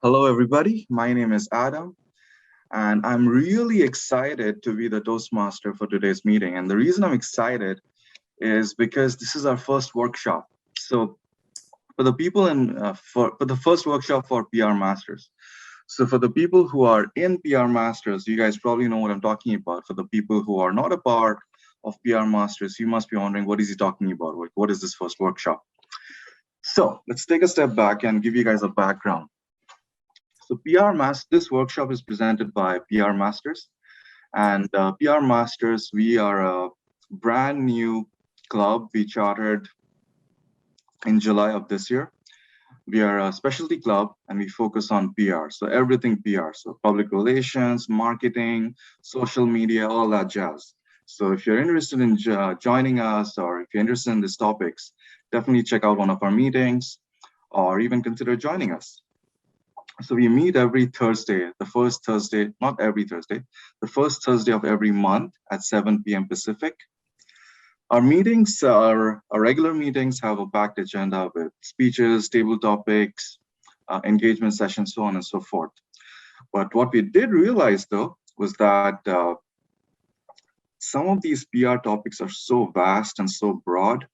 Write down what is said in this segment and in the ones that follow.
Hello, everybody. My name is Adam, and I'm really excited to be the Toastmaster for today's meeting. And the reason I'm excited is because this is our first workshop. So, for the people in for the first workshop for PR Masters. So, for the people who are in PR Masters, you guys probably know what I'm talking about. For the people who are not a part of PR Masters, you must be wondering what is he talking about? What is this first workshop? So, let's take a step back and give you guys a background. So this workshop is presented by PR Masters. And PR Masters, we are a brand new club we chartered in July of this year. We are a specialty club and we focus on PR. So everything PR, so public relations, marketing, social media, all that jazz. So if you're interested in joining us or if you're interested in these topics, definitely check out one of our meetings or even consider joining us. So we meet every Thursday, the first Thursday, not every Thursday, the first Thursday of every month at 7 p.m. Pacific. Our regular meetings have a packed agenda with speeches, table topics, engagement sessions, so on and so forth. But what we did realize though was that some of these PR topics are so vast and so broad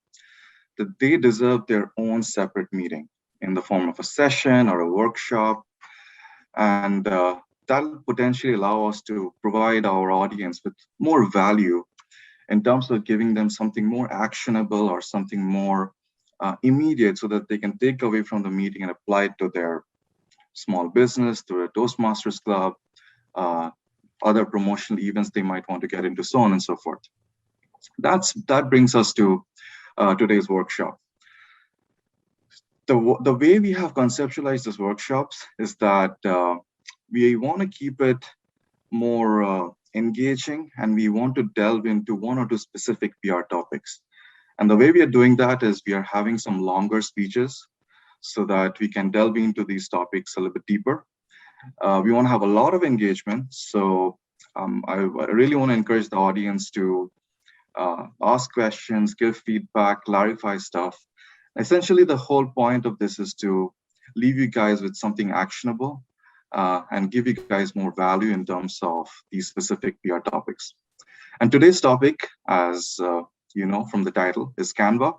that they deserve their own separate meeting in the form of a session or a workshop. And that'll potentially allow us to provide our audience with more value in terms of giving them something more actionable or something more immediate so that they can take away from the meeting and apply it to their small business, to a Toastmasters club, uh, other promotional events they might want to get into, so on and so forth. That brings us to today's workshop. The way we have conceptualized these workshops is that we want to keep it more engaging and we want to delve into one or two specific PR topics. And the way we are doing that is we are having some longer speeches so that we can delve into these topics a little bit deeper. We want to have a lot of engagement. So I really want to encourage the audience to ask questions, give feedback, clarify stuff. Essentially, the whole point of this is to leave you guys with something actionable and give you guys more value in terms of these specific PR topics. And today's topic, as you know from the title, is Canva.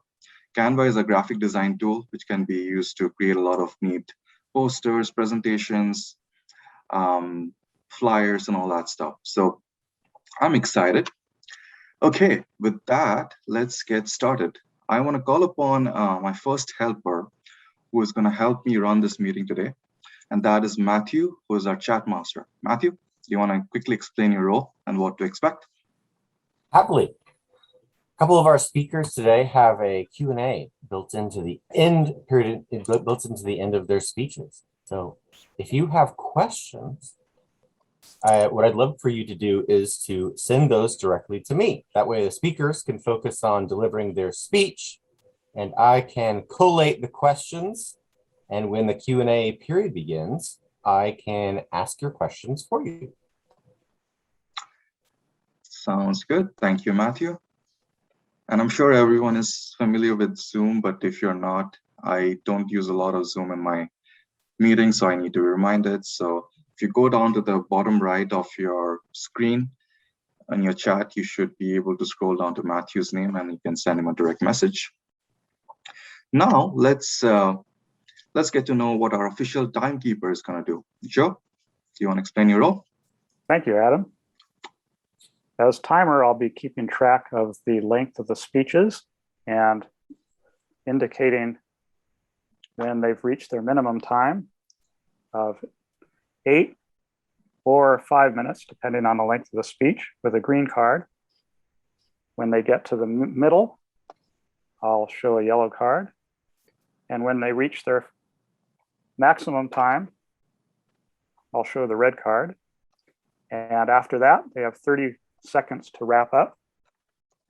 Canva is a graphic design tool which can be used to create a lot of neat posters, presentations, flyers, and all that stuff. So I'm excited. Okay, with that, let's get started. I want to call upon my first helper who is going to help me run this meeting today, and that is Matthew, who is our chat master. Matthew, do you want to quickly explain your role and what to expect? Happily. A couple of our speakers today have a Q&A built into the end period, built into the end of their speeches. So if you have questions, what I'd love for you to do is to send those directly to me. That way the speakers can focus on delivering their speech and I can collate the questions. And when the Q&A period begins, I can ask your questions for you. Sounds good. Thank you, Matthew. And I'm sure everyone is familiar with Zoom, but if you're not, I don't use a lot of Zoom in my meetings, so I need to be reminded. So if you go down to the bottom right of your screen on your chat, you should be able to scroll down to Matthew's name and you can send him a direct message. Now let's get to know what our official timekeeper is going to do. Joe, do you want to explain your role? Thank you, Adam. As timer, I'll be keeping track of the length of the speeches and indicating when they've reached their minimum time of 8 or 5 minutes, depending on the length of the speech, with a green card. When they get to the middle, I'll show a yellow card. And when they reach their maximum time, I'll show the red card. And after that, they have 30 seconds to wrap up.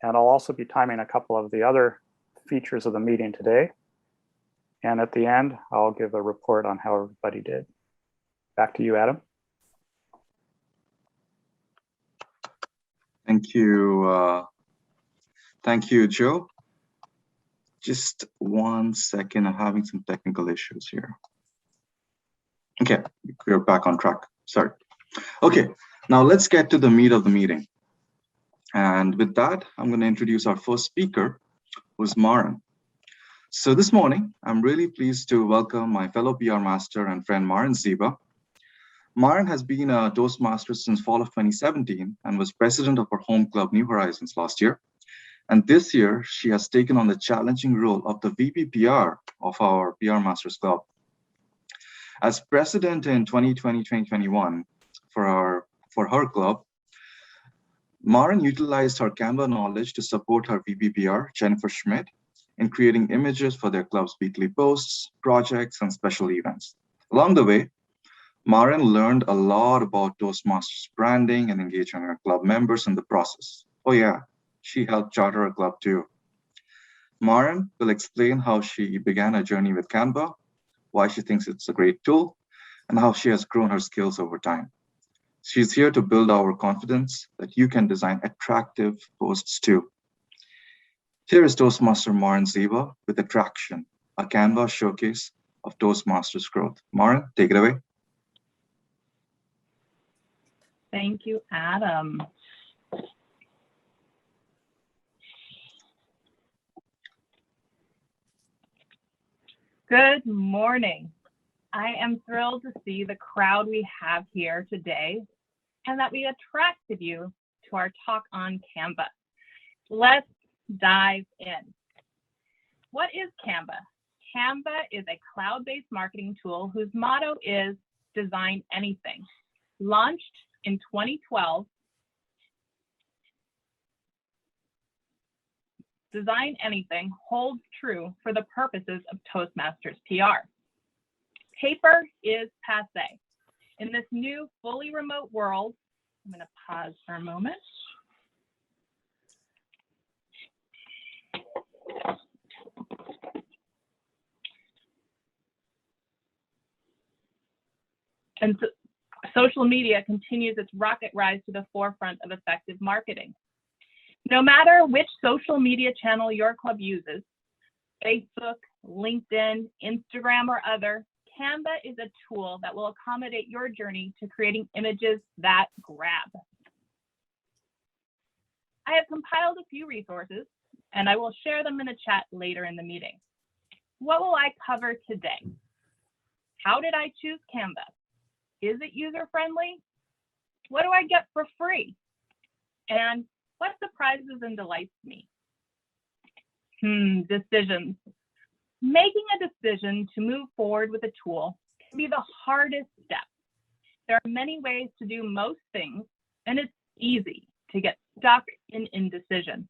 And I'll also be timing a couple of the other features of the meeting today. And at the end, I'll give a report on how everybody did. Back to you, Adam. Thank you. Thank you, Joe. Just 1 second, I'm having some technical issues here. Okay, we're back on track. Sorry. Okay, now let's get to the meat of the meeting. And with that, I'm going to introduce our first speaker, who's Maren. So this morning, I'm really pleased to welcome my fellow PR master and friend Maren Ziba. Maren has been a Toastmaster since fall of 2017 and was president of her home club, New Horizons, last year. And this year, she has taken on the challenging role of the VP PR of our PR Masters Club. As president in 2020-2021 for her club, Maren utilized her Canva knowledge to support her VP PR, Jennifer Schmidt, in creating images for their club's weekly posts, projects, and special events. Along the way, Maren learned a lot about Toastmasters branding and engaging her club members in the process. Oh yeah, she helped charter a club too. Maren will explain how she began her journey with Canva, why she thinks it's a great tool, and how she has grown her skills over time. She's here to build our confidence that you can design attractive posts too. Here is Toastmaster Maren Ziba with Attraction, a Canva showcase of Toastmasters growth. Maren, take it away. Thank you, Adam. Good morning. I am thrilled to see the crowd we have here today and that we attracted you to our talk on Canva. Let's dive in. What is Canva? Canva is a cloud-based marketing tool whose motto is design anything. Launched in 2012, design anything holds true for the purposes of Toastmasters PR. Paper is passé. In this new fully remote world, I'm going to pause for a moment. And so, social media continues its rocket rise to the forefront of effective marketing. No matter which social media channel your club uses, Facebook, LinkedIn, Instagram, or other, Canva is a tool that will accommodate your journey to creating images that grab. I have compiled a few resources, and I will share them in the chat later in the meeting. What will I cover today? How did I choose Canva? Is it user-friendly? What do I get for free? And what surprises and delights me? Decisions. Making a decision to move forward with a tool can be the hardest step. There are many ways to do most things, and it's easy to get stuck in indecision.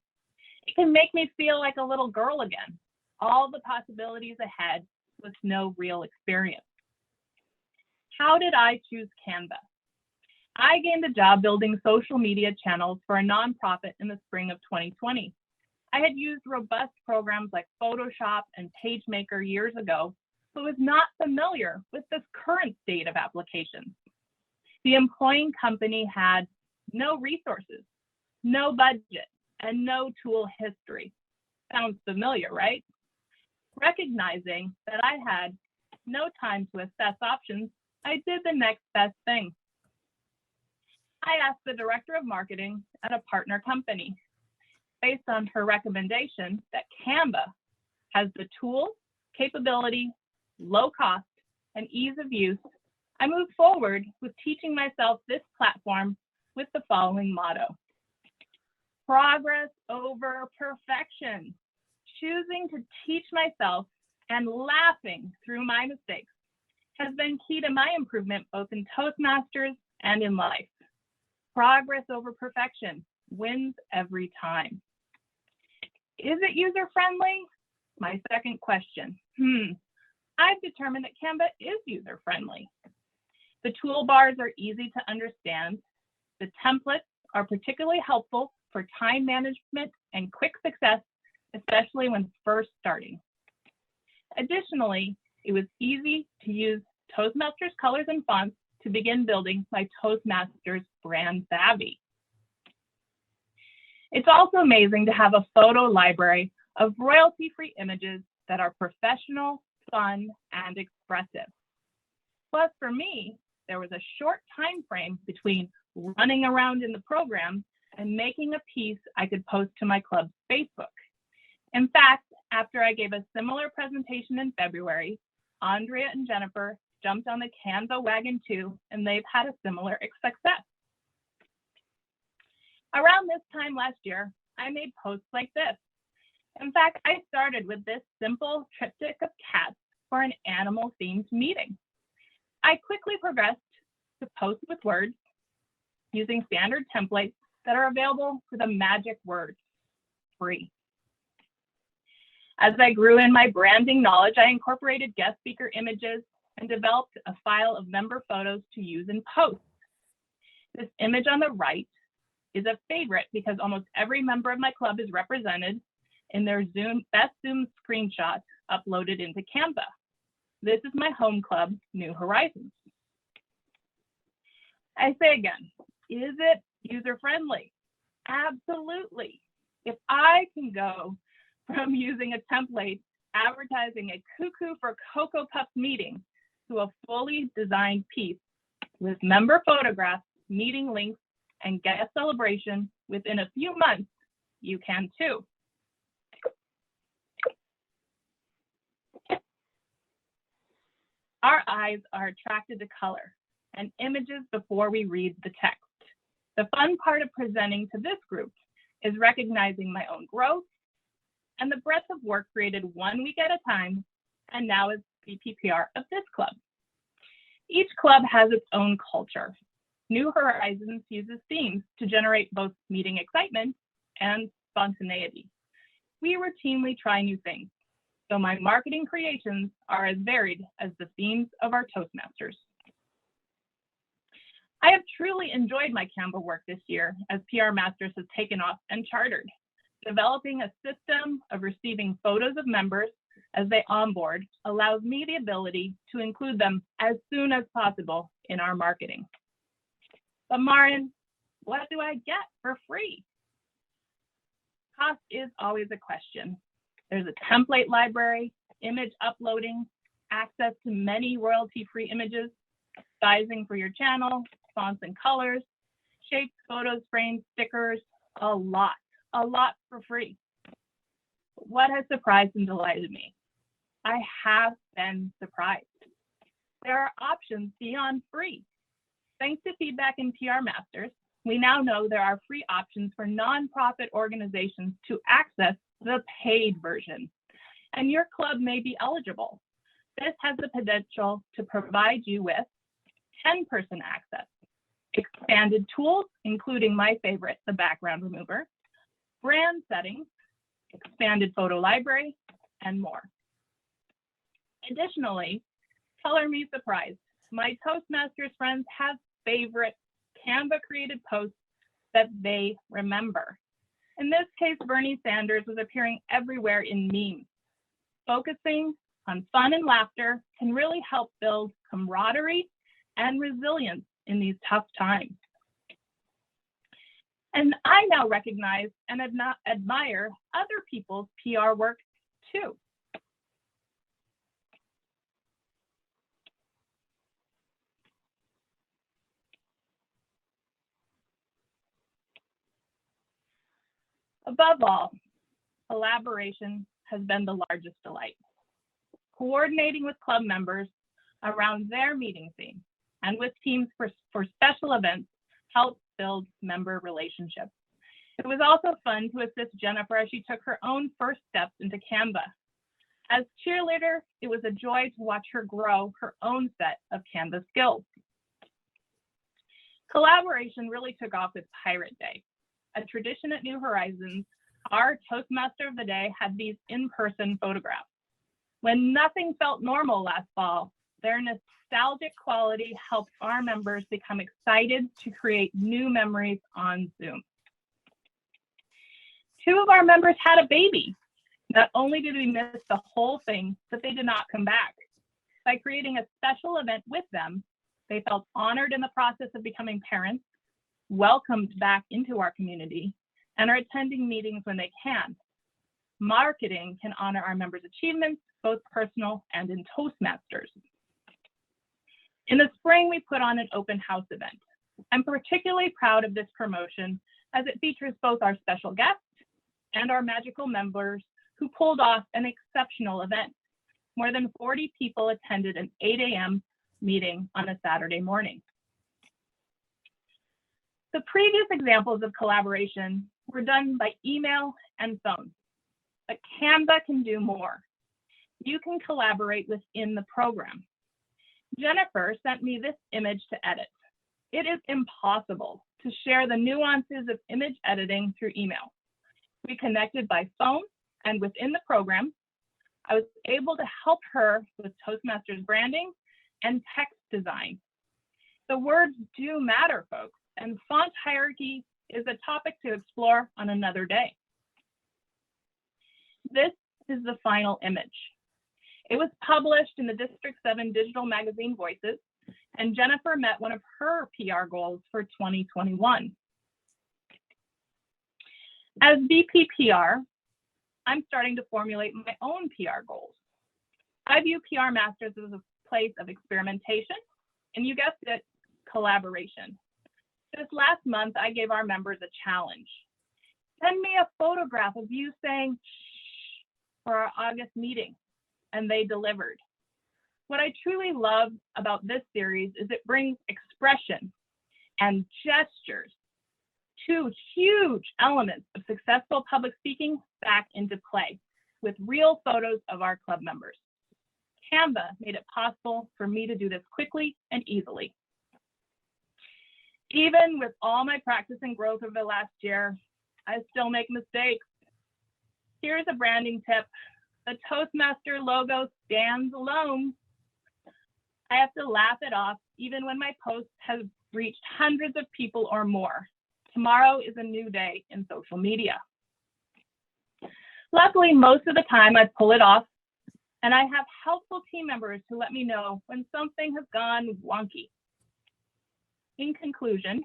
It can make me feel like a little girl again, all the possibilities ahead with no real experience. How did I choose Canva? I gained a job building social media channels for a nonprofit in the spring of 2020. I had used robust programs like Photoshop and PageMaker years ago, but was not familiar with this current state of applications. The employing company had no resources, no budget, and no tool history. Sounds familiar, right? Recognizing that I had no time to assess options, I did the next best thing. I asked the director of marketing at a partner company, based on her recommendation that Canva has the tool, capability, low cost, and ease of use. I moved forward with teaching myself this platform with the following motto: progress over perfection. Choosing to teach myself and laughing through my mistakes has been key to my improvement both in Toastmasters and in life. Progress over perfection wins every time. Is it user-friendly? My second question. I've determined that Canva is user-friendly. The toolbars are easy to understand. The templates are particularly helpful for time management and quick success, especially when first starting. Additionally, it was easy to use Toastmasters colors and fonts to begin building my Toastmasters brand savvy. It's also amazing to have a photo library of royalty-free images that are professional, fun, and expressive. Plus, for me, there was a short time frame between running around in the program and making a piece I could post to my club's Facebook. In fact, after I gave a similar presentation in February, Andrea and Jennifer jumped on the Canva wagon too, and they've had a similar success. Around this time last year, I made posts like this. In fact, I started with this simple triptych of cats for an animal-themed meeting. I quickly progressed to posts with words using standard templates that are available for the magic word, free. As I grew in my branding knowledge, I incorporated guest speaker images and developed a file of member photos to use in posts. This image on the right is a favorite because almost every member of my club is represented in their best Zoom screenshot uploaded into Canva. This is my home club, New Horizons. I say again, is it user-friendly? Absolutely. If I can go from using a template advertising a Cuckoo for Cocoa Puffs meeting to a fully designed piece with member photographs, meeting links, and guest celebration within a few months, you can too. Our eyes are attracted to color and images before we read the text. The fun part of presenting to this group is recognizing my own growth and the breadth of work created 1 week at a time, and now is the PPR of this club. Each club has its own culture. New Horizons uses themes to generate both meeting excitement and spontaneity. We routinely try new things, so my marketing creations are as varied as the themes of our Toastmasters. I have truly enjoyed my Canva work this year as PR Masters has taken off and chartered. Developing a system of receiving photos of members as they onboard allows me the ability to include them as soon as possible in our marketing. But Marin, what do I get for free? Cost is always a question. There's a template library, image uploading, access to many royalty-free images, sizing for your channel, fonts and colors, shapes, photos, frames, stickers, a lot for free. What has surprised and delighted me? I have been surprised. There are options beyond free. Thanks to feedback in PR Masters, we now know there are free options for nonprofit organizations to access the paid version, and your club may be eligible. This has the potential to provide you with 10-person access, expanded tools, including my favorite, the background remover, brand settings, expanded photo library, and more. Additionally, color me surprised. My Toastmasters friends have favorite Canva created posts that they remember. In this case, Bernie Sanders was appearing everywhere in memes. Focusing on fun and laughter can really help build camaraderie and resilience in these tough times. And I now recognize and admire other people's PR work too. Above all, collaboration has been the largest delight. Coordinating with club members around their meeting theme and with teams for special events helps build member relationships. It was also fun to assist Jennifer as she took her own first steps into Canva. As cheerleader, it was a joy to watch her grow her own set of Canva skills. Collaboration really took off with Pirate Day. A tradition at New Horizons, our Toastmaster of the Day had these in-person photographs. When nothing felt normal last fall, their nostalgic quality helped our members become excited to create new memories on Zoom. 2 of our members had a baby. Not only did we miss the whole thing, but they did not come back. By creating a special event with them, they felt honored in the process of becoming parents, welcomed back into our community, and are attending meetings when they can. Marketing can honor our members' achievements, both personal and in Toastmasters. In the spring, we put on an open house event. I'm particularly proud of this promotion as it features both our special guests and our magical members who pulled off an exceptional event. More than 40 people attended an 8 a.m. meeting on a Saturday morning. The previous examples of collaboration were done by email and phone, but Canva can do more. You can collaborate within the program. Jennifer sent me this image to edit. It is impossible to share the nuances of image editing through email. We connected by phone, and within the program, I was able to help her with Toastmasters branding and text design. The words do matter, folks, and font hierarchy is a topic to explore on another day. This is the final image. It was published in the District 7 digital magazine Voices, and Jennifer met one of her PR goals for 2021. As VP PR, I'm starting to formulate my own PR goals. I view PR Masters as a place of experimentation, and you guessed it, collaboration. This last month, I gave our members a challenge. Send me a photograph of you saying shh for our August meeting, and they delivered. What I truly love about this series is it brings expression and gestures, two huge elements of successful public speaking, back into play with real photos of our club members. Canva made it possible for me to do this quickly and easily. Even with all my practice and growth over the last year, I still make mistakes. Here's a branding tip. The Toastmaster logo stands alone. I have to laugh it off even when my post has reached hundreds of people or more. Tomorrow is a new day in social media. Luckily, most of the time I pull it off, and I have helpful team members who let me know when something has gone wonky. In conclusion,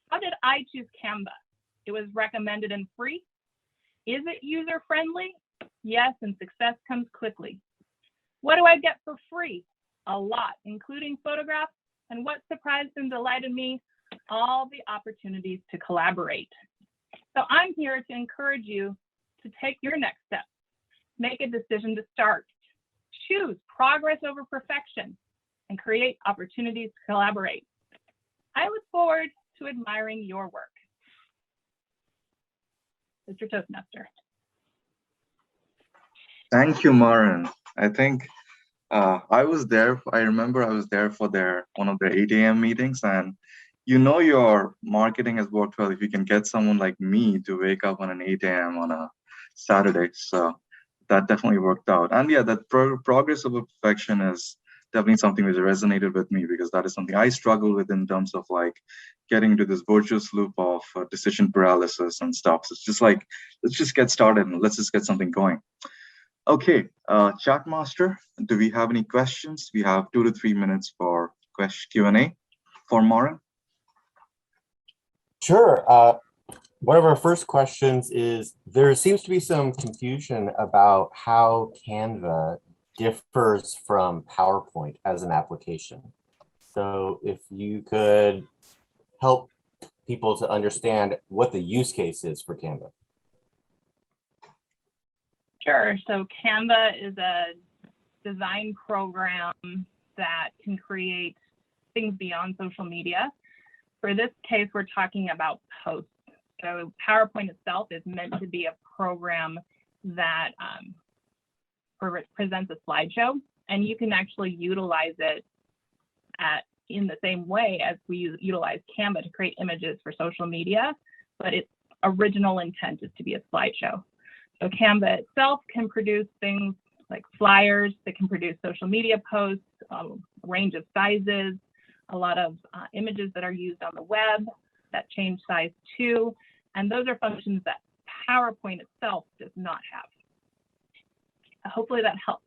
how did I choose Canva? It was recommended and free. Is it user-friendly? Yes, and success comes quickly. What do I get for free? A lot, including photographs, and what surprised and delighted me, all the opportunities to collaborate. So I'm here to encourage you to take your next step. Make a decision to start. Choose progress over perfection and create opportunities to collaborate. I look forward to admiring your work. Mr. Toastmaster. Thank you, Maren. I think I was there. I remember I was there for one of their 8 a.m. meetings, and you know your marketing has worked well if you can get someone like me to wake up on an 8 a.m. on a Saturday. So that definitely worked out. And yeah, that progress over perfection is definitely something which resonated with me, because that is something I struggle with in terms of like getting into this virtuous loop of decision paralysis and stuff. So it's just like, let's just get started and let's just get something going. Okay, chat master, do we have any questions? We have 2 to 3 minutes for Q&A for Maren. Sure. One of our first questions is, there seems to be some confusion about how Canva differs from PowerPoint as an application. So if you could help people to understand what the use case is for Canva. Sure. So Canva is a design program that can create things beyond social media. For this case, we're talking about posts. So PowerPoint itself is meant to be a program that presents a slideshow, and you can actually utilize it in the same way as we utilize Canva to create images for social media, but its original intent is to be a slideshow. So Canva itself can produce things like flyers that can produce social media posts, a range of sizes, a lot of images that are used on the web that change size too. And those are functions that PowerPoint itself does not have. Hopefully that helps.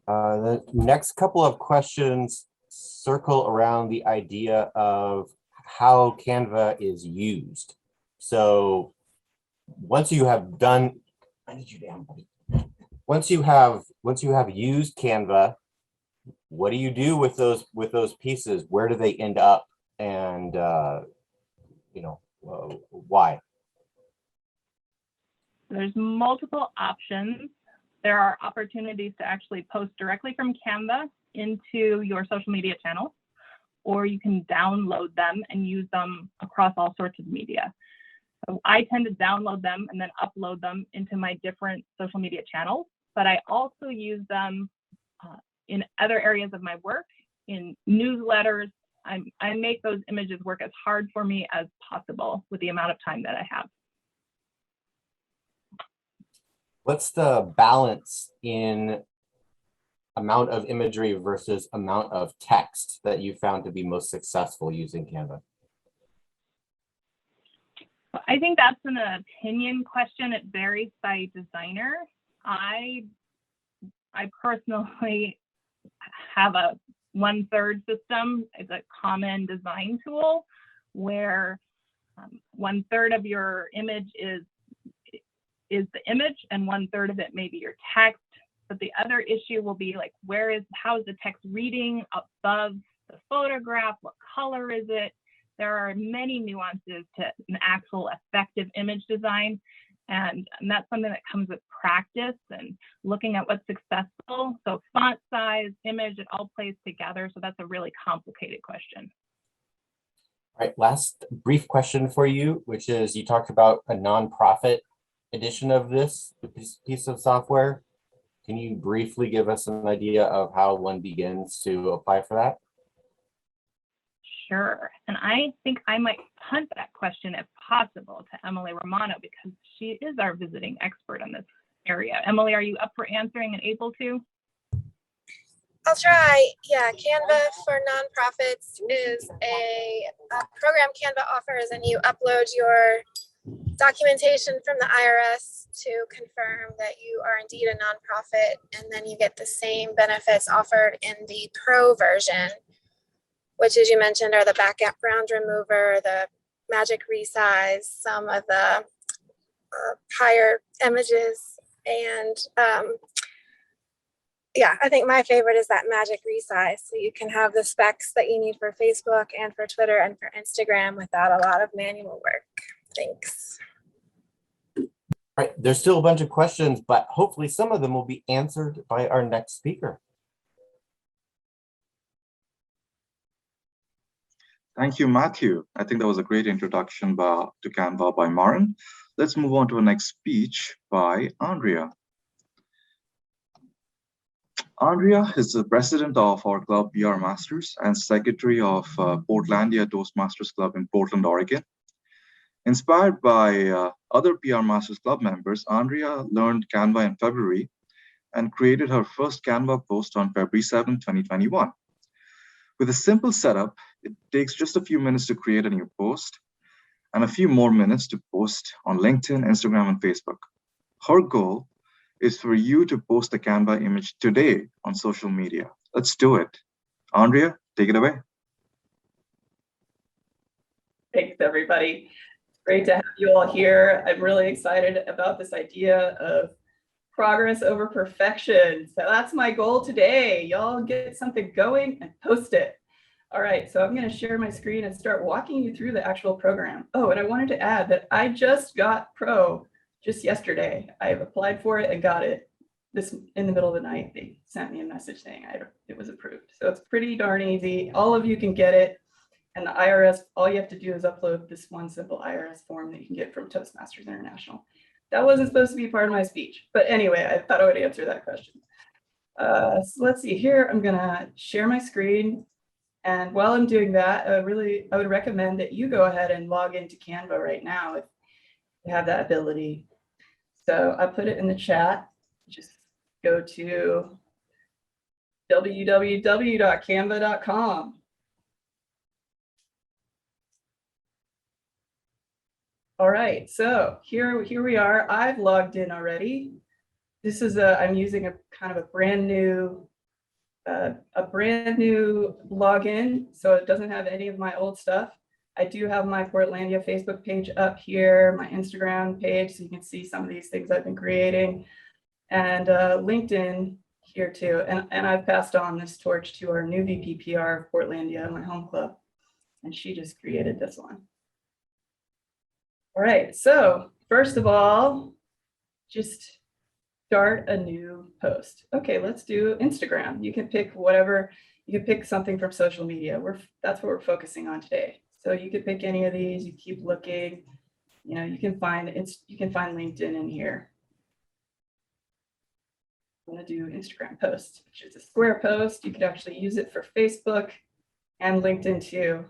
The next couple of questions circle around the idea of how Canva is used. So once you have done, I need you down, buddy. once you have used Canva, what do you do with those pieces? Where do they end up? And why? There's multiple options. There are opportunities to actually post directly from Canva into your social media channels, or you can download them and use them across all sorts of media. So I tend to download them and then upload them into my different social media channels, but I also use them in other areas of my work, in newsletters. I make those images work as hard for me as possible with the amount of time that I have. What's the balance in amount of imagery versus amount of text that you found to be most successful using Canva? I think that's an opinion question. It varies by designer. I personally have a 1/3 system. It's a common design tool where 1/3 of your image is the image and 1/3 of it may be your text. But the other issue will be like, how is the text reading above the photograph? What color is it? There are many nuances to an actual effective image design. And that's something that comes with practice and looking at what's successful. So font size, image, it all plays together. So that's a really complicated question. All right, last brief question for you, which is, you talked about a nonprofit edition of this piece of software. Can you briefly give us an idea of how one begins to apply for that? Sure. And I think I might punt that question, if possible, to Emily Romano, because she is our visiting expert in this area. Emily, are you up for answering and able to? I'll try. Yeah, Canva for nonprofits is a program Canva offers, and you upload your documentation from the IRS to confirm that you are indeed a nonprofit, and then you get the same benefits offered in the pro version, which, as you mentioned, are the background remover, the magic resize, some of the higher images, and yeah, I think my favorite is that magic resize. So you can have the specs that you need for Facebook and for Twitter and for Instagram without a lot of manual work. Thanks. All right, there's still a bunch of questions, but hopefully some of them will be answered by our next speaker. Thank you, Matthew. I think that was a great introduction to Canva by Maren. Let's move on to our next speech by Andrea. Andrea is the president of our club, PR Masters, and secretary of Portlandia Toastmasters Club in Portland, Oregon. Inspired by other PR Masters Club members, Andrea learned Canva in February and created her first Canva post on February 7, 2021. With a simple setup, it takes just a few minutes to create a new post and a few more minutes to post on LinkedIn, Instagram, and Facebook. Her goal is for you to post the Canva image today on social media. Let's do it. Andrea, take it away. Thanks, everybody. Great to have you all here. I'm really excited about this idea of progress over perfection. So that's my goal today. Y'all get something going and post it. All right, so I'm going to share my screen and start walking you through the actual program. Oh, and I wanted to add that I just got Pro just yesterday. I have applied for it and got it this in the middle of the night. They sent me a message saying it was approved. So it's pretty darn easy. All of you can get it. And the IRS, all you have to do is upload this one simple IRS form that you can get from Toastmasters International. That wasn't supposed to be part of my speech, but anyway, I thought I would answer that question. So let's see here. I'm gonna share my screen. And while I'm doing that, I would recommend that you go ahead and log into Canva right now if you have that ability. So I put it in the chat. Just go to www.canva.com. All right, so here we are. I've logged in already. This is I'm using a kind of a brand new login, so it doesn't have any of my old stuff. I do have my Portlandia Facebook page up here, my Instagram page, so you can see some of these things I've been creating. and LinkedIn here too. And I've passed on this torch to our new VP PR of Portlandia, my home club, and she just created this one. All right, so first of all, just start a new post. Okay, let's do Instagram. You can pick whatever, you can pick something from social media. That's what we're focusing on today. So you could pick any of these, you keep looking, you know, you can find LinkedIn in here. I'm gonna do Instagram post, which is a square post. You could actually use it for Facebook and LinkedIn too.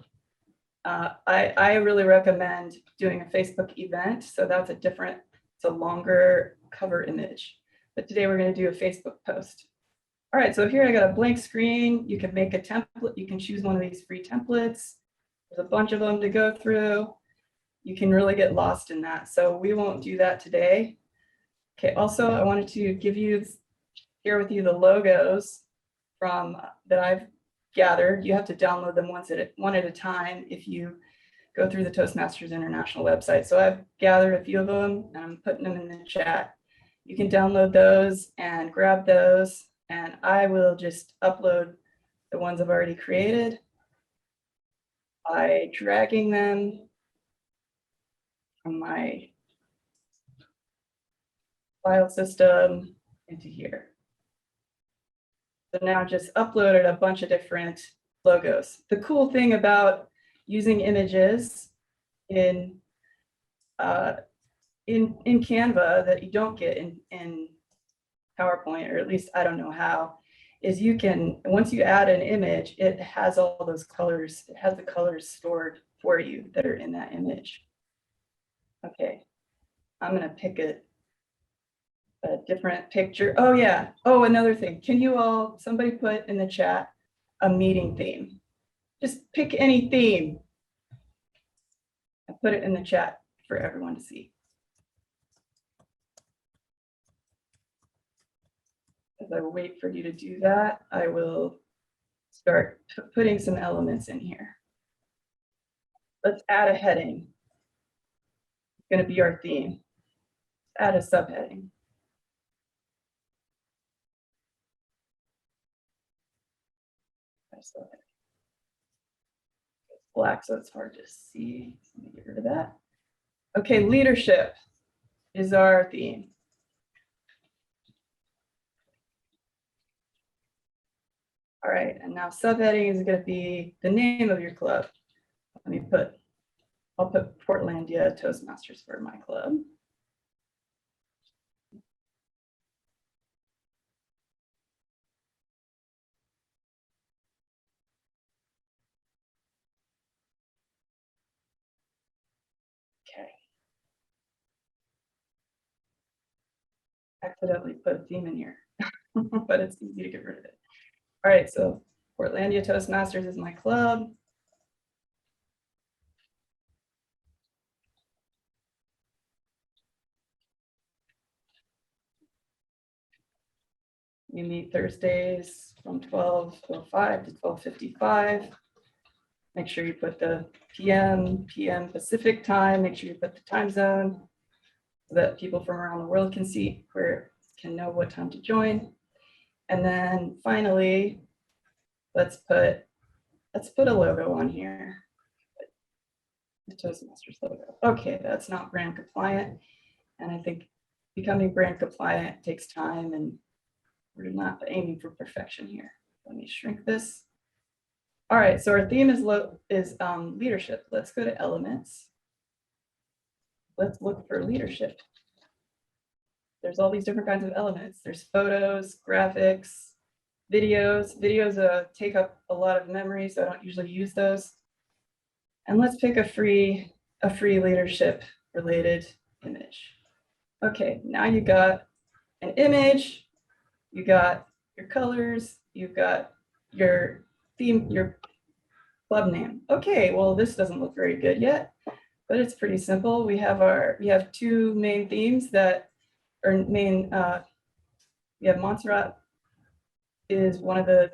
I really recommend doing a Facebook event. So that's it's a longer cover image. But today we're going to do a Facebook post. All right, so here I got a blank screen. You can make a template. You can choose one of these free templates. There's a bunch of them to go through. You can really get lost in that. So we won't do that today. Okay, also I wanted to share with you the logos that I've gathered. You have to download them one at a time if you go through the Toastmasters International website. So I've gathered a few of them and I'm putting them in the chat. You can download those and grab those, and I will just upload the ones I've already created by dragging them from my file system into here. So now I just uploaded a bunch of different logos. The cool thing about using images in Canva that you don't get in PowerPoint, or at least I don't know how, is you can, once you add an image, it has all those colors, it has the colors stored for you that are in that image. Okay, I'm gonna pick a different picture. Oh yeah, oh, another thing, can you all, somebody put in the chat a meeting theme. Just pick any theme. I put it in the chat for everyone to see. As I wait for you to do that, I will start putting some elements in here. Let's add a heading. It's going to be our theme. Add a subheading. It's black, so it's hard to see. Let me get rid of that. Okay, leadership is our theme. All right, and now subheading is going to be the name of your club. I'll put Portlandia Toastmasters for my club. Okay. Accidentally put a theme in here, but it's easy to get rid of it. All right, so Portlandia Toastmasters is my club. We meet Thursdays from 12:05 to 12:55. Make sure you put the PM Pacific time. Make sure you put the time zone so that people from around the world can know what time to join. And then finally, let's put a logo on here. The Toastmasters logo. Okay, that's not brand compliant. And I think becoming brand compliant takes time, and we're not aiming for perfection here. Let me shrink this. All right, so our theme is leadership. Let's go to elements. Let's look for leadership. There's all these different kinds of elements. There's photos, graphics, videos. Videos take up a lot of memory, so I don't usually use those. And let's pick a free leadership related image. Okay, now you got an image, you got your colors, you've got your theme, your club name. Okay, well, this doesn't look very good yet, but it's pretty simple. We have two main themes that are main. We have Montserrat is one of the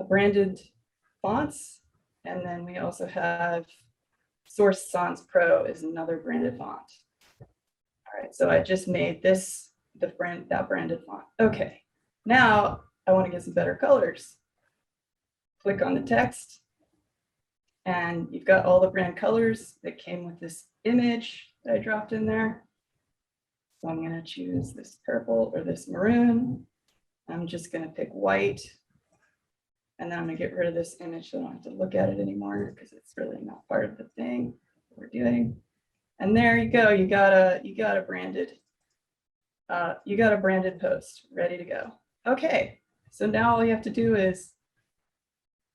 branded fonts, and then we also have Source Sans Pro is another branded font. All right, so I just made this that branded font. Okay, now I want to get some better colors. Click on the text, and you've got all the brand colors that came with this image that I dropped in there. So I'm going to choose this purple or this maroon. I'm just going to pick white. And then I'm going to get rid of this image so I don't have to look at it anymore because it's really not part of the thing we're doing. And there you go. You got a branded post ready to go. Okay, so now all you have to do is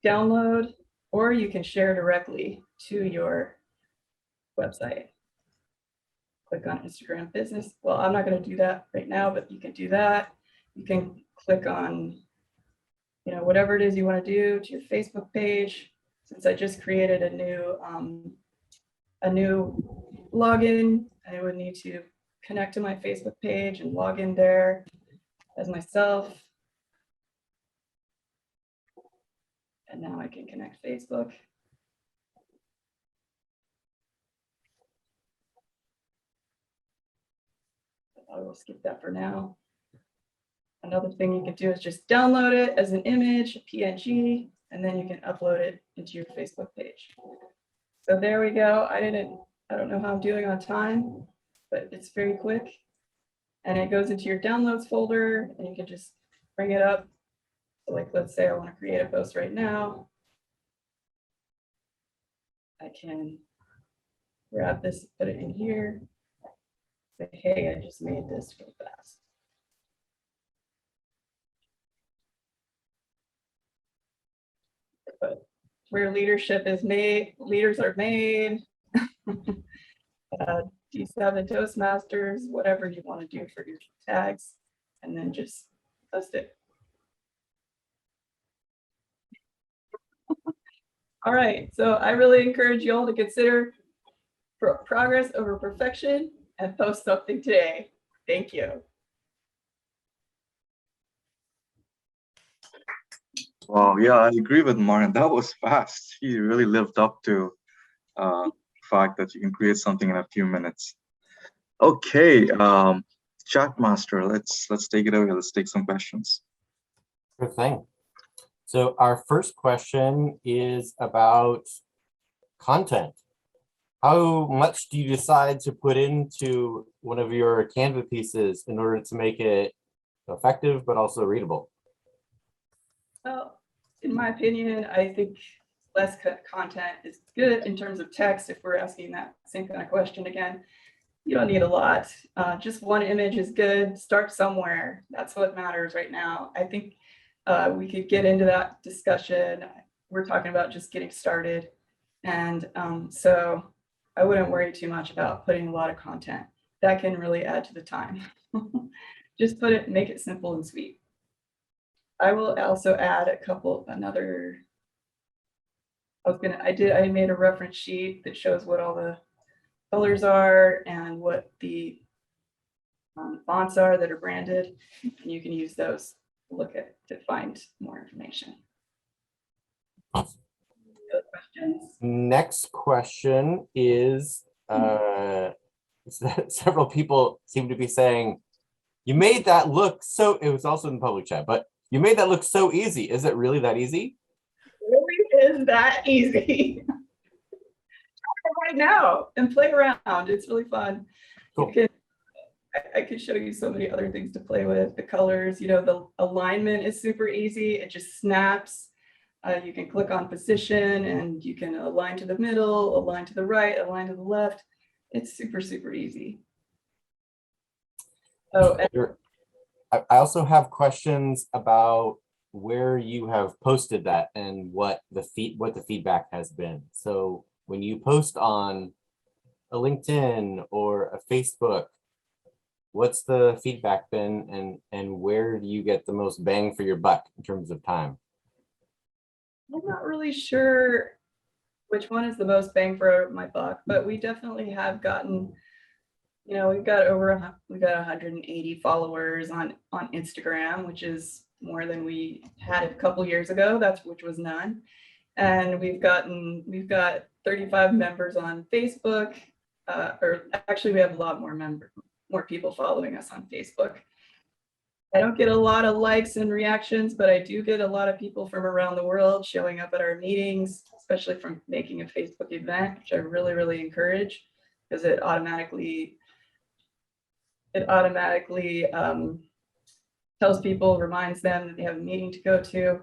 download, or you can share directly to your website. Click on Instagram Business. Well, I'm not going to do that right now, but you can do that. You can click on, you know, whatever it is you want to do to your Facebook page. Since I just created a new login, I would need to connect to my Facebook page and log in there as myself. And now I can connect Facebook. I will skip that for now. Another thing you can do is just download it as an image, a PNG, and then you can upload it into your Facebook page. So there we go. I don't know how I'm doing on time, but it's very quick. And it goes into your downloads folder, and you can just bring it up. So like, let's say I want to create a post right now. I can grab this, put it in here. Say, hey, I just made this real fast. But where leadership is made, leaders are made. D7 Toastmasters, whatever you want to do for your tags, and then just post it. All right, so I really encourage you all to consider progress over perfection and post something today. Thank you. Wow, yeah, I agree with Martin. That was fast. He really lived up to the fact that you can create something in a few minutes. Okay, chat master, let's take it away. Let's take some questions. Good thing. So our first question is about content. How much do you decide to put into one of your Canva pieces in order to make it effective but also readable? Well, in my opinion, I think less content is good in terms of text. If we're asking that same kind of question again, you don't need a lot. Just one image is good. Start somewhere. That's what matters right now. I think we could get into that discussion. We're talking about just getting started. And so I wouldn't worry too much about putting a lot of content. That can really add to the time. Just make it simple and sweet. I will also add I made a reference sheet that shows what all the colors are and what the fonts are that are branded. And you can use those to find more information. Awesome. Other questions? Next question is, several people seem to be saying, you made that look so, it was also in the public chat, but you made that look so easy. Is it really that easy? It really is that easy. Right now and play around. It's really fun. Cool. I could show you so many other things to play with. The colors, you know, the alignment is super easy. It just snaps. You can click on position and you can align to the middle, align to the right, align to the left. It's super, super easy. Oh, and I also have questions about where you have posted that and what the feedback has been. So when you post on a LinkedIn or a Facebook, what's the feedback been, and where do you get the most bang for your buck in terms of time? I'm not really sure which one is the most bang for my buck, but we definitely have gotten, you know, we've got 180 followers on Instagram, which is more than we had a couple years ago, which was none. And we've got 35 members on Facebook, or actually we have a lot more people following us on Facebook. I don't get a lot of likes and reactions, but I do get a lot of people from around the world showing up at our meetings, especially from making a Facebook event, which I really, really encourage because it automatically tells people, reminds them that they have a meeting to go to,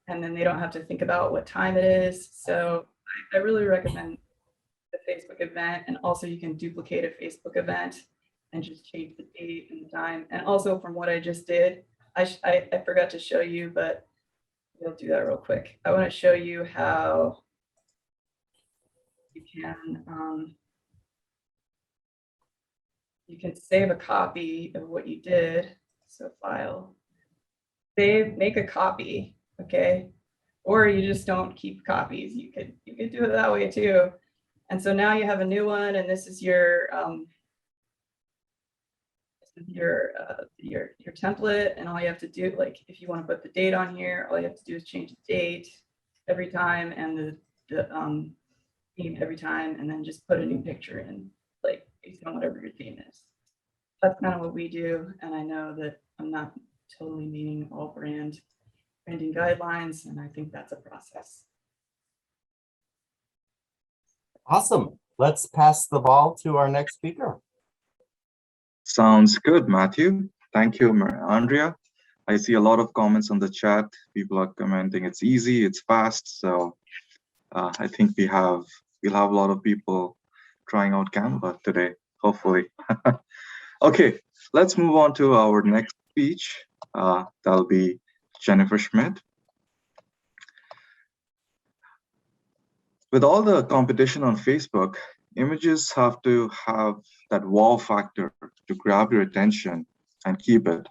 and then they don't have to think about what time it is. So I really recommend the Facebook event, and also you can duplicate a Facebook event and just change the date and the time. And also from what I just did, I forgot to show you, but we'll do that real quick. I want to show you how you can save a copy of what you did. So file, save, make a copy, okay? Or you just don't keep copies. You could do it that way too. And so now you have a new one, and this is your template, and all you have to do, like if you want to put the date on here, all you have to do is change the date every time and the theme every time, and then just put a new picture in, like based on whatever your theme is. That's kind of what we do, and I know that I'm not totally meeting all branding guidelines, and I think that's a process. Awesome. Let's pass the ball to our next speaker. Sounds good, Matthew. Thank you, Andrea. I see a lot of comments on the chat. People are commenting it's easy, it's fast. So I think we'll have a lot of people trying out Canva today, hopefully. Okay, let's move on to our next speech. That'll be Jennifer Schmidt. With all the competition on Facebook, images have to have that wow factor to grab your attention and keep it.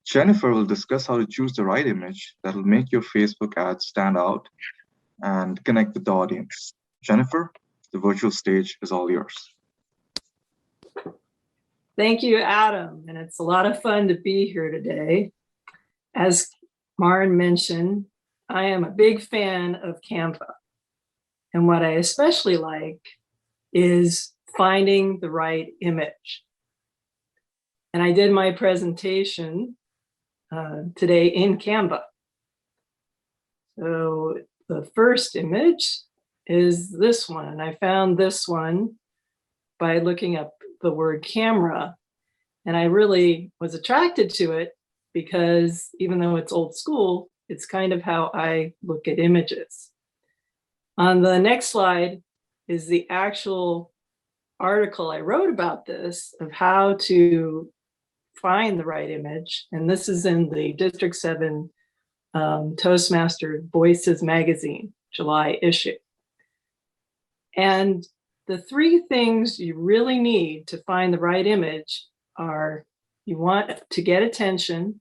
Jennifer will discuss how to choose the right image that will make your Facebook ad stand out and connect with the audience. Jennifer, the virtual stage is all yours. Thank you, Adam. And it's a lot of fun to be here today. As Maren mentioned, I am a big fan of Canva. And what I especially like is finding the right image. And I did my presentation today in Canva. So the first image is this one. And I found this one by looking up the word camera. And I really was attracted to it because even though it's old school, it's kind of how I look at images. On the next slide is the actual article I wrote about this, of how to find the right image. And this is in the District 7 Toastmasters Voices magazine, July issue. And the three things you really need to find the right image are: you want to get attention,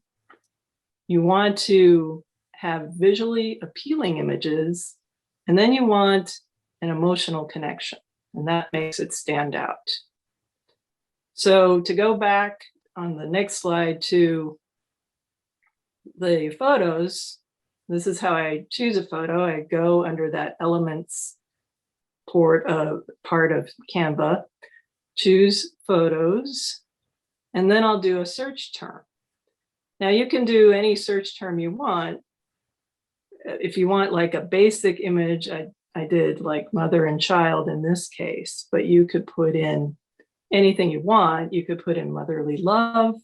you want to have visually appealing images, and then you want an emotional connection, and that makes it stand out. So to go back on the next slide to the photos, this is how I choose a photo. I go under that elements part of Canva, choose photos, and then I'll do a search term. Now you can do any search term you want. If you want like a basic image, I did like mother and child in this case, but you could put in anything you want. You could put in motherly love,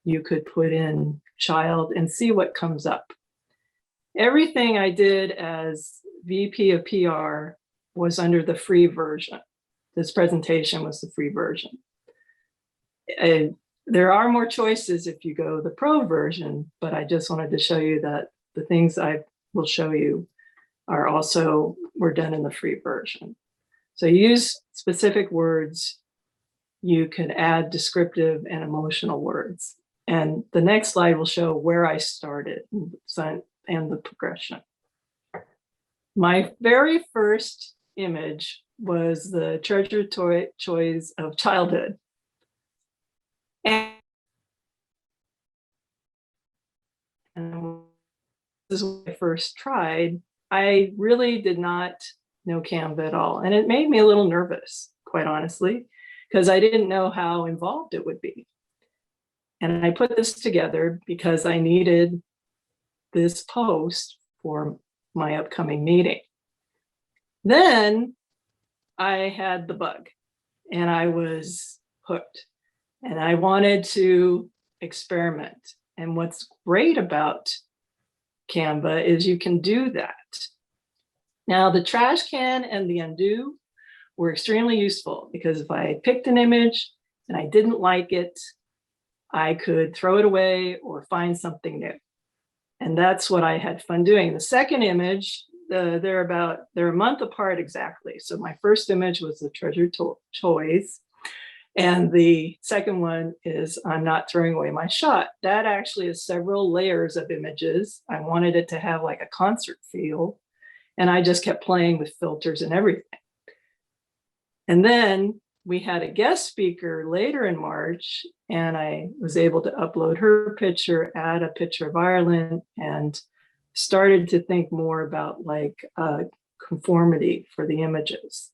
you could put in child, and see what comes up. Everything I did as VP of PR was under the free version. This presentation was the free version. There are more choices if you go the pro version, but I just wanted to show you that the things I will show you were done in the free version. So use specific words. You can add descriptive and emotional words. And the next slide will show where I started and the progression. My very first image was the treasured toys of childhood. And this is what I first tried. I really did not know Canva at all. And it made me a little nervous, quite honestly, because I didn't know how involved it would be. And I put this together because I needed this post for my upcoming meeting. Then I had the bug and I was hooked and I wanted to experiment. And what's great about Canva is you can do that. Now, the trash can and the undo were extremely useful because if I picked an image and I didn't like it, I could throw it away or find something new. And that's what I had fun doing. The second image, they're a month apart exactly. So my first image was the treasure toys. And the second one is I'm not throwing away my shot. That actually is several layers of images. I wanted it to have like a concert feel. And I just kept playing with filters and everything. And then we had a guest speaker later in March, and I was able to upload her picture, add a picture of Ireland, and started to think more about like conformity for the images.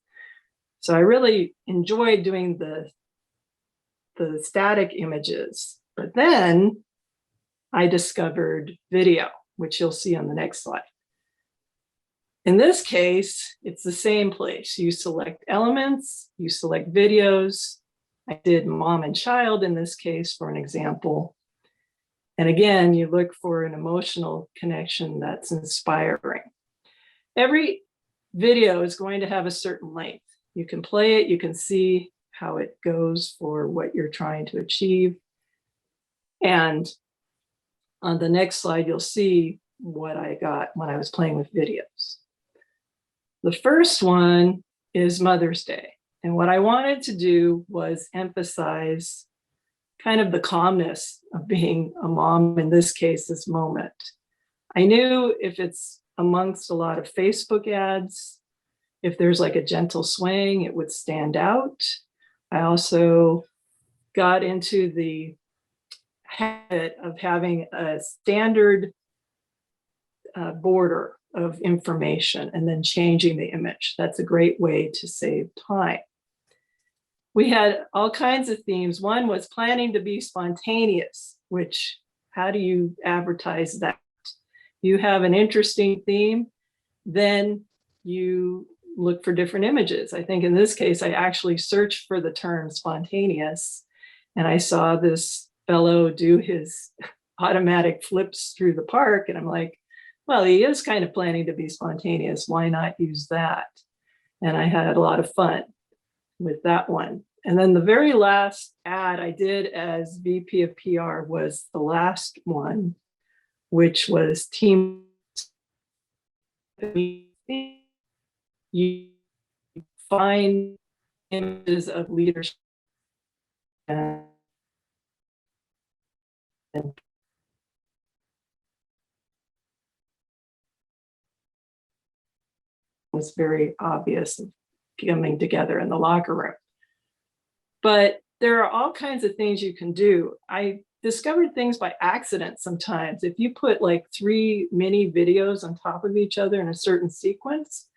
So I really enjoyed doing the static images, but then I discovered video, which you'll see on the next slide. In this case, it's the same place. You select elements, you select videos. I did mom and child in this case for an example. And again, you look for an emotional connection that's inspiring. Every video is going to have a certain length. You can play it, you can see how it goes for what you're trying to achieve. And on the next slide, you'll see what I got when I was playing with videos. The first one is Mother's Day. And what I wanted to do was emphasize kind of the calmness of being a mom, in this case, this moment. I knew if it's amongst a lot of Facebook ads, if there's like a gentle swaying, it would stand out. I also got into the habit of having a standard border of information and then changing the image. That's a great way to save time. We had all kinds of themes. One was planning to be spontaneous, which how do you advertise that? You have an interesting theme, then you look for different images. I think in this case, I actually searched for the term spontaneous, and I saw this fellow do his automatic flips through the park, and I'm like, well, he is kind of planning to be spontaneous. Why not use that? And I had a lot of fun with that one. And then the very last ad I did as VP of PR was the last one, which was team. You find images of leadership and was very obvious of coming together in the locker room. But there are all kinds of things you can do. I discovered things by accident sometimes. If you put like 3 mini videos on top of each other in a certain sequence,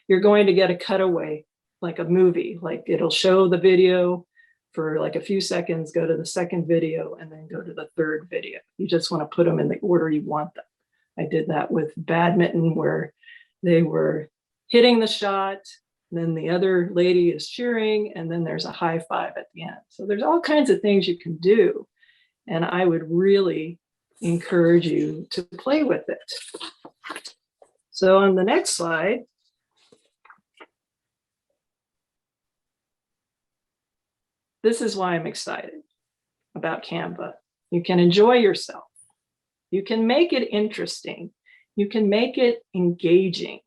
you're going to get a cutaway, like a movie. Like it'll show the video for like a few seconds, go to the second video, and then go to the third video. You just want to put them in the order you want them. I did that with badminton, where they were hitting the shot, then the other lady is cheering, and then there's a high five at the end. So there's all kinds of things you can do. And I would really encourage you to play with it. So on the next slide, this is why I'm excited about Canva. You can enjoy yourself. You can make it interesting. You can make it engaging.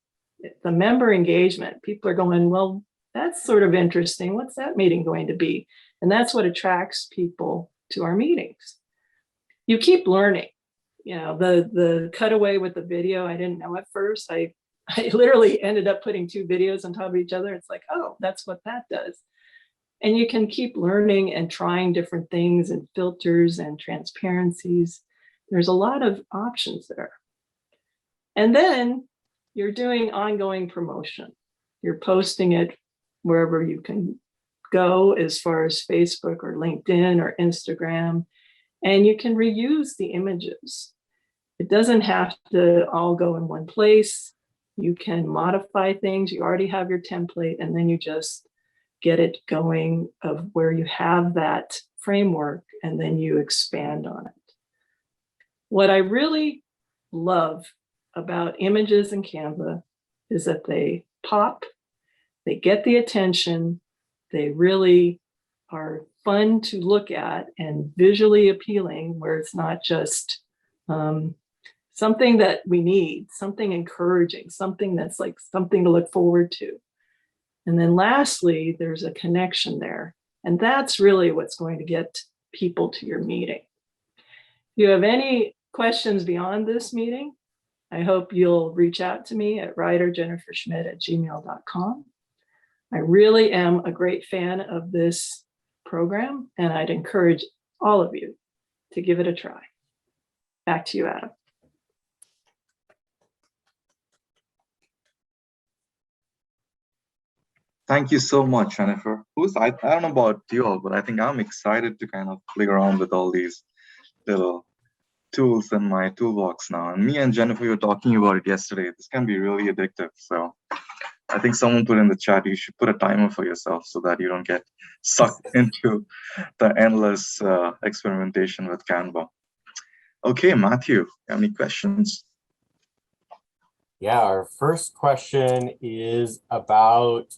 The member engagement, people are going, well, that's sort of interesting. What's that meeting going to be? And that's what attracts people to our meetings. You keep learning. You know, the cutaway with the video, I didn't know at first. I literally ended up putting 2 videos on top of each other. It's like, oh, that's what that does. And you can keep learning and trying different things and filters and transparencies. There's a lot of options there. And then you're doing ongoing promotion. You're posting it wherever you can go, as far as Facebook or LinkedIn or Instagram. And you can reuse the images. It doesn't have to all go in one place. You can modify things. You already have your template, and then you just get it going of where you have that framework, and then you expand on it. What I really love about images in Canva is that they pop, they get the attention, they really are fun to look at and visually appealing, where it's not just something that we need, something encouraging, something that's like something to look forward to. And then lastly, there's a connection there. And that's really what's going to get people to your meeting. If you have any questions beyond this meeting, I hope you'll reach out to me at writerjenniferschmidt@gmail.com. I really am a great fan of this program, and I'd encourage all of you to give it a try. Back to you, Adam. Thank you so much, Jennifer. I don't know about you all, but I think I'm excited to kind of play around with all these little tools in my toolbox now. And me and Jennifer were talking about it yesterday. This can be really addictive. So I think someone put in the chat, you should put a timer for yourself so that you don't get sucked into the endless experimentation with Canva. Okay, Matthew, you have any questions? Yeah, our first question is about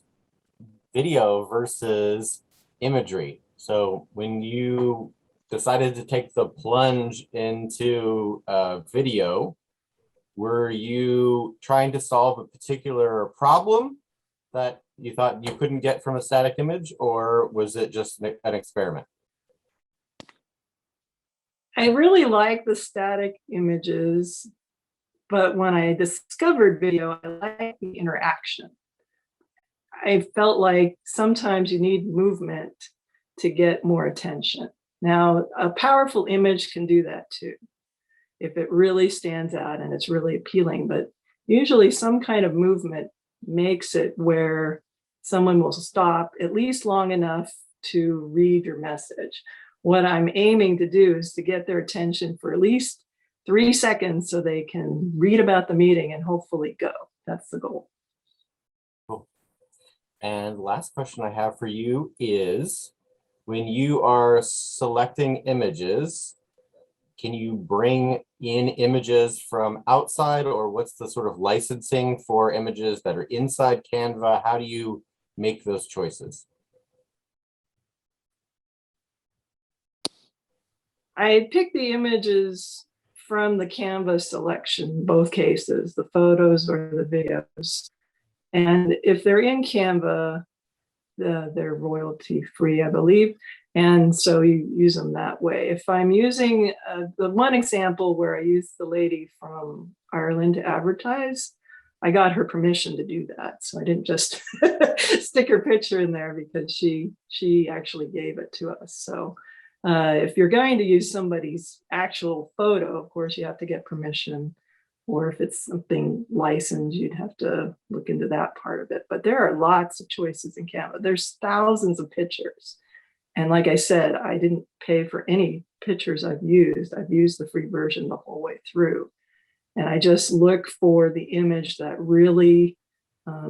video versus imagery. So when you decided to take the plunge into video, were you trying to solve a particular problem that you thought you couldn't get from a static image, or was it just an experiment? I really like the static images, but when I discovered video, I like the interaction. I felt like sometimes you need movement to get more attention. Now, a powerful image can do that too, if it really stands out and it's really appealing, but usually some kind of movement makes it where someone will stop at least long enough to read your message. What I'm aiming to do is to get their attention for at least 3 seconds so they can read about the meeting and hopefully go. That's the goal. Cool. And the last question I have for you is, when you are selecting images, can you bring in images from outside, or what's the sort of licensing for images that are inside Canva? How do you make those choices? I pick the images from the Canva selection, both cases, the photos or the videos. And if they're in Canva, they're royalty free, I believe. And so you use them that way. If I'm using the one example where I used the lady from Ireland to advertise, I got her permission to do that. So I didn't just stick her picture in there because she actually gave it to us. So if you're going to use somebody's actual photo, of course, you have to get permission. Or if it's something licensed, you'd have to look into that part of it. But there are lots of choices in Canva. There's thousands of pictures. And like I said, I didn't pay for any pictures I've used. I've used the free version the whole way through. And I just look for the image that really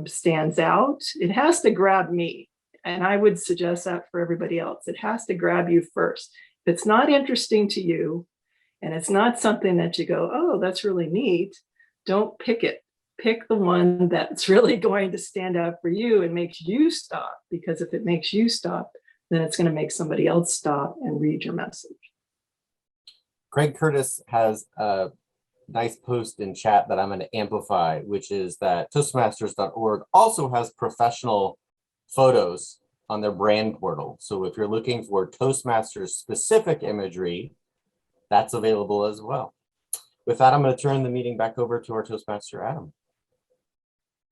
stands out. It has to grab me. And I would suggest that for everybody else. It has to grab you first. If it's not interesting to you, and it's not something that you go, oh, that's really neat, don't pick it. Pick the one that's really going to stand out for you and makes you stop. Because if it makes you stop, then it's going to make somebody else stop and read your message. Craig Curtis has a nice post in chat that I'm going to amplify, which is that Toastmasters.org also has professional photos on their brand portal. So if you're looking for Toastmasters specific imagery, that's available as well. With that, I'm going to turn the meeting back over to our Toastmaster, Adam.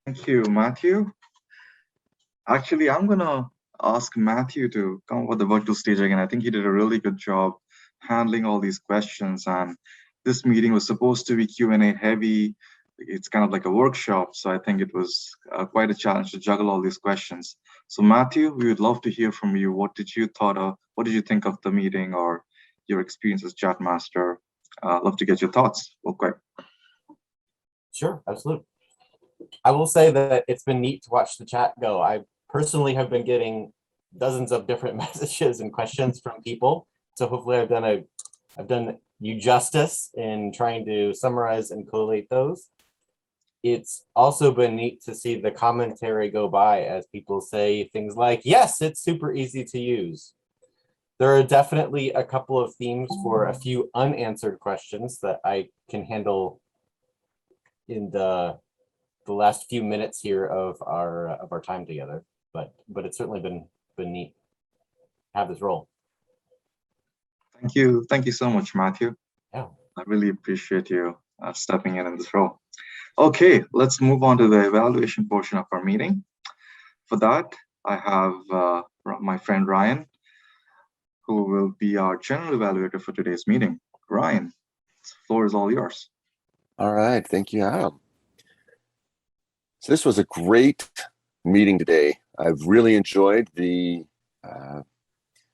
Thank you, Matthew. Actually, I'm going to ask Matthew to come over the virtual stage again. I think he did a really good job handling all these questions. And this meeting was supposed to be Q&A heavy. It's kind of like a workshop. So I think it was quite a challenge to juggle all these questions. So Matthew, we would love to hear from you. What did you think of the meeting, or your experience as chat master. Love to get your thoughts real quick. Sure, absolutely. I will say that it's been neat to watch the chat go. I personally have been getting dozens of different messages and questions from people. So hopefully I've done you justice in trying to summarize and collate those. It's also been neat to see the commentary go by as people say things like, yes, it's super easy to use. There are definitely a couple of themes for a few unanswered questions that I can handle in the last few minutes here of our time together. But it's certainly been neat to have this role. Thank you so much, Matthew. Yeah, I really appreciate you stepping in this role. Okay, let's move on to the evaluation portion of our meeting. For that, I have my friend Ryan, who will be our general evaluator for today's meeting. Ryan, the floor is all yours. All right, thank you, Adam. So this was a great meeting today. I've really enjoyed the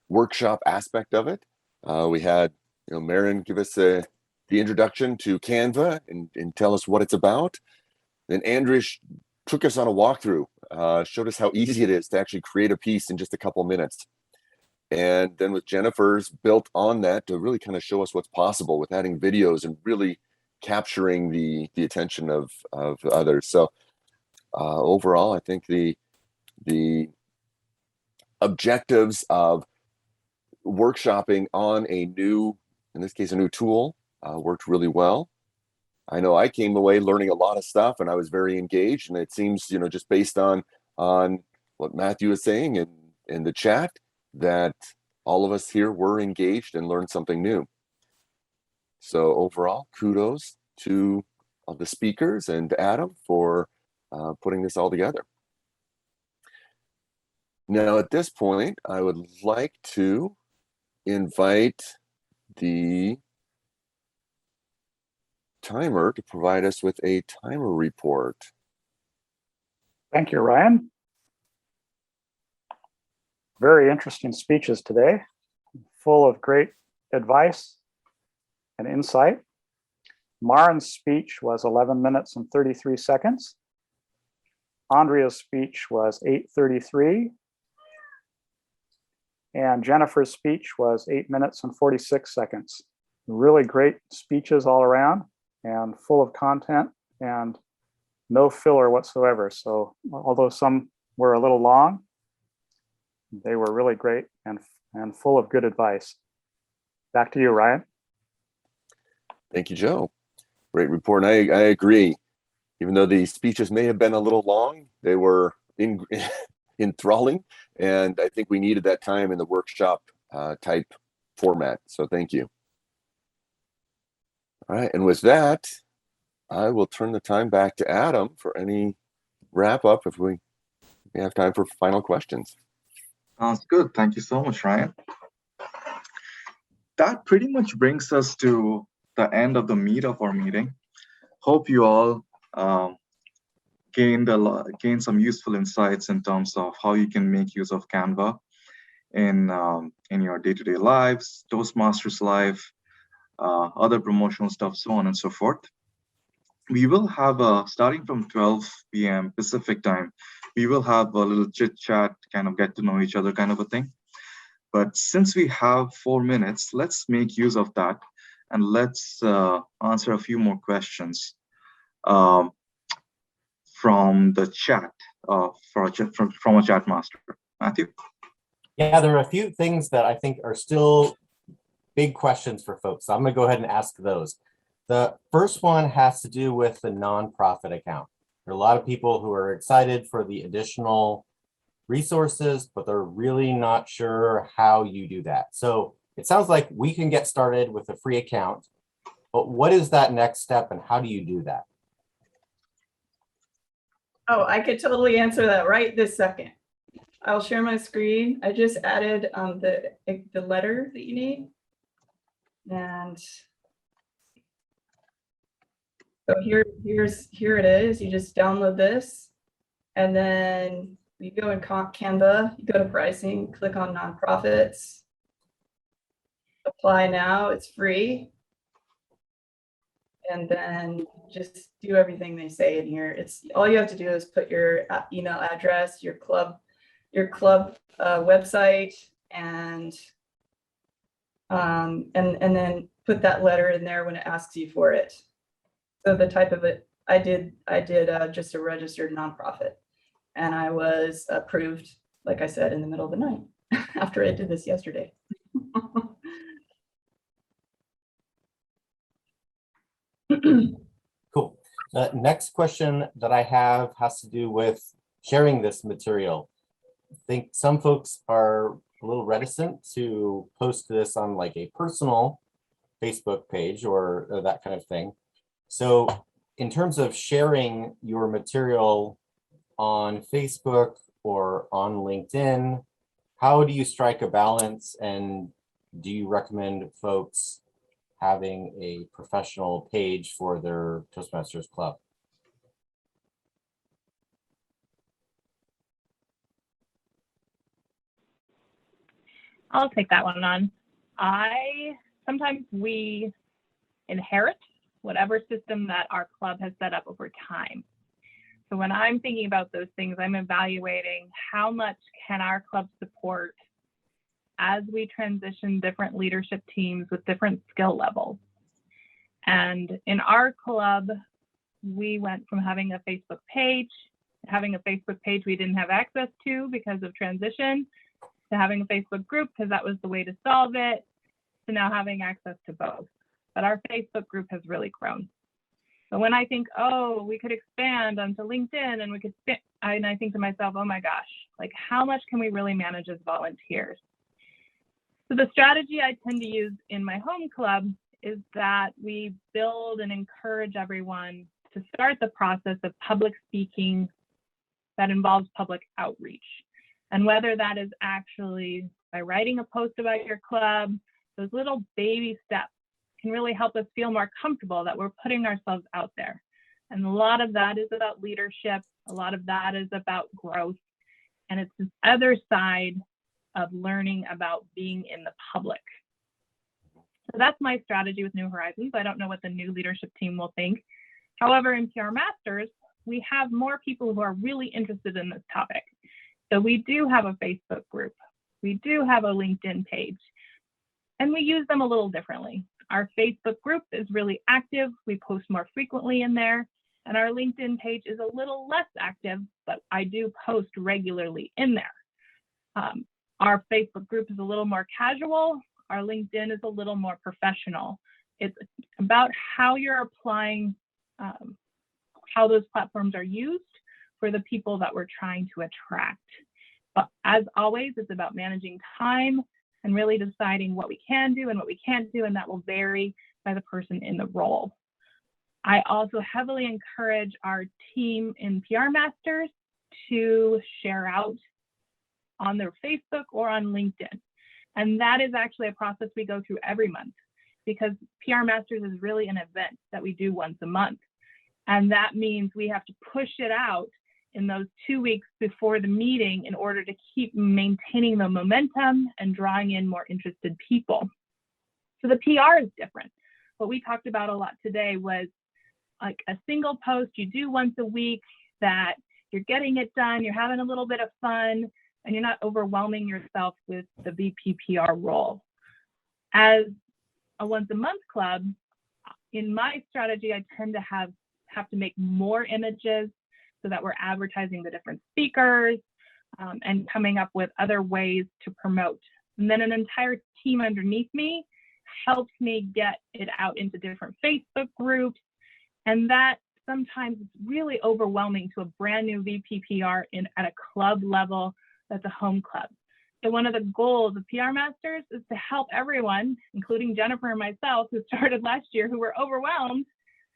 workshop aspect of it. We had, Marin give us the introduction to Canva and tell us what it's about. Then Andrish took us on a walkthrough, showed us how easy it is to actually create a piece in just a couple minutes. And then with Jennifer's built on that to really kind of show us what's possible with adding videos and really capturing the attention of others. So overall, I think the objectives of workshopping on in this case, a new tool worked really well. I know I came away learning a lot of stuff and I was very engaged, and it seems, just based on what Matthew was saying in the chat, that all of us here were engaged and learned something new. So overall, kudos to all the speakers and Adam for putting this all together. Now, at this point, I would like to invite the timer to provide us with a timer report. Thank you, Ryan. Very interesting speeches today, full of great advice and insight. Marin's speech was 11 minutes and 33 seconds. Andrea's speech was 8:33. And Jennifer's speech was 8 minutes and 46 seconds. Really great speeches all around and full of content and no filler whatsoever. So although some were a little long, they were really great and full of good advice. Back to you, Ryan. Thank you, Joe. Great report. And I agree. Even though the speeches may have been a little long, they were enthralling. And I think we needed that time in the workshop type format. So thank you. All right. And with that, I will turn the time back to Adam for any wrap up if we have time for final questions. Sounds good. Thank you so much, Ryan. That pretty much brings us to the end of the meat of our meeting. Hope you all gained some useful insights in terms of how you can make use of Canva in your day-to-day lives, Toastmasters life, other promotional stuff, so on and so forth. We will have starting from 12 p.m. Pacific time, we will have a little chit chat, kind of get to know each other kind of a thing. But since we have 4 minutes, let's make use of that and let's answer a few more questions from the chat, from a chat master. Matthew? Yeah, there are a few things that I think are still big questions for folks. So I'm going to go ahead and ask those. The first one has to do with the nonprofit account. There are a lot of people who are excited for the additional resources, but they're really not sure how you do that. So it sounds like we can get started with a free account, but what is that next step and how do you do that? Oh, I could totally answer that right this second. I'll share my screen. I just added the letter that you need. And so here it is. You just download this, and then you go in Canva, you go to pricing, click on nonprofits. apply now. It's free. And then just do everything they say in here. It's all you have to do is put your email address, your club website, and then put that letter in there when it asks you for it. So the type of it, I did just a registered nonprofit, and I was approved, like I said, in the middle of the night after I did this yesterday. Cool. The next question that I have has to do with sharing this material. I think some folks are a little reticent to post this on like a personal Facebook page or that kind of thing. So in terms of sharing your material on Facebook or on LinkedIn, how do you strike a balance, and do you recommend folks having a professional page for their Toastmasters club? I'll take that one on. Sometimes we inherit whatever system that our club has set up over time. So when I'm thinking about those things, I'm evaluating how much can our club support as we transition different leadership teams with different skill levels. And in our club, we went from having a Facebook page we didn't have access to because of transition, to having a Facebook group because that was the way to solve it, to now having access to both. But our Facebook group has really grown. So when I think, oh, we could expand onto LinkedIn and we could, and I think to myself, oh my gosh, like how much can we really manage as volunteers? So the strategy I tend to use in my home club is that we build and encourage everyone to start the process of public speaking that involves public outreach. And whether that is actually by writing a post about your club, those little baby steps can really help us feel more comfortable that we're putting ourselves out there. And a lot of that is about leadership. A lot of that is about growth. And it's this other side of learning about being in the public. So that's my strategy with New Horizons. I don't know what the new leadership team will think. However, in PR Masters, we have more people who are really interested in this topic. So we do have a Facebook group. We do have a LinkedIn page. And we use them a little differently. Our Facebook group is really active. We post more frequently in there. And our LinkedIn page is a little less active, but I do post regularly in there. Our Facebook group is a little more casual. Our LinkedIn is a little more professional. It's about how you're applying, how those platforms are used for the people that we're trying to attract. But as always, it's about managing time and really deciding what we can do and what we can't do, and that will vary by the person in the role. I also heavily encourage our team in PR Masters to share out on their Facebook or on LinkedIn. And that is actually a process we go through every month, because PR Masters is really an event that we do once a month. And that means we have to push it out in those 2 weeks before the meeting in order to keep maintaining the momentum and drawing in more interested people. So the PR is different. What we talked about a lot today was like a single post you do once a week that you're getting it done, you're having a little bit of fun, and you're not overwhelming yourself with the VP PR role. As a once a month club, in my strategy, I tend to have to make more images so that we're advertising the different speakers and coming up with other ways to promote. And then an entire team underneath me helps me get it out into different Facebook groups. And that sometimes is really overwhelming to a brand new VP PR at a club level that's a home club. So one of the goals of PR Masters is to help everyone, including Jennifer and myself, who started last year, who were overwhelmed,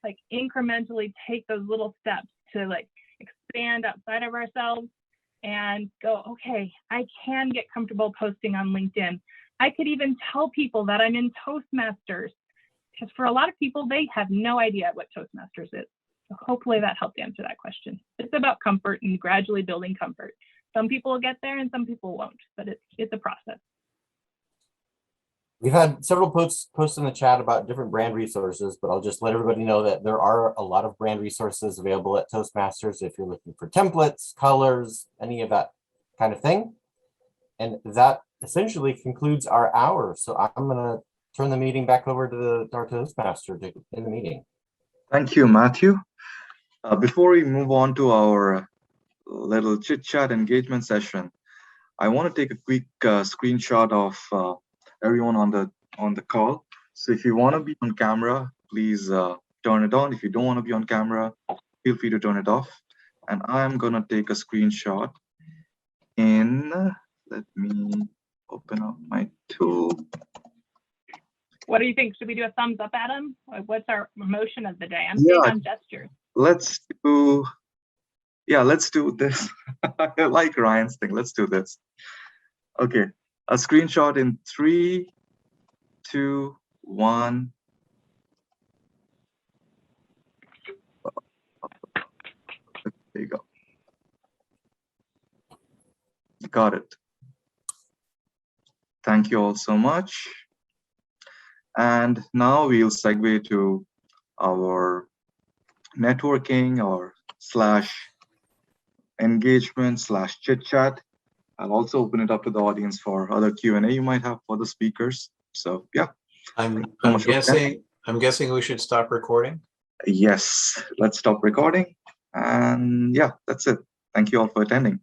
like incrementally take those little steps to like expand outside of ourselves and go, okay, I can get comfortable posting on LinkedIn. I could even tell people that I'm in Toastmasters, because for a lot of people, they have no idea what Toastmasters is. So hopefully that helped answer that question. It's about comfort and gradually building comfort. Some people will get there and some people won't, but it's a process. We've had several posts in the chat about different brand resources, but I'll just let everybody know that there are a lot of brand resources available at Toastmasters if you're looking for templates, colors, any of that kind of thing. And that essentially concludes our hour. So I'm going to turn the meeting back over to our Toastmaster to end the meeting. Thank you, Matthew. Before we move on to our little chit-chat engagement session, I want to take a quick screenshot of everyone on the call. So if you want to be on camera, please turn it on. If you don't want to be on camera, feel free to turn it off. And I'm going to take a screenshot let me open up my tool. What do you think? Should we do a thumbs up, Adam? What's our motion of the day? I'm Yeah. big on gestures. Let's do this. I like Ryan's thing. Let's do this. Okay, a screenshot in 3, 2, 1. There you go. Got it. Thank you all so much. And now we'll segue to our networking or / engagement / chit chat. I'll also open it up to the audience for other Q&A you might have for the speakers. So yeah. I'm guessing we should stop recording. Yes, let's stop recording. And yeah, that's it. Thank you all for attending.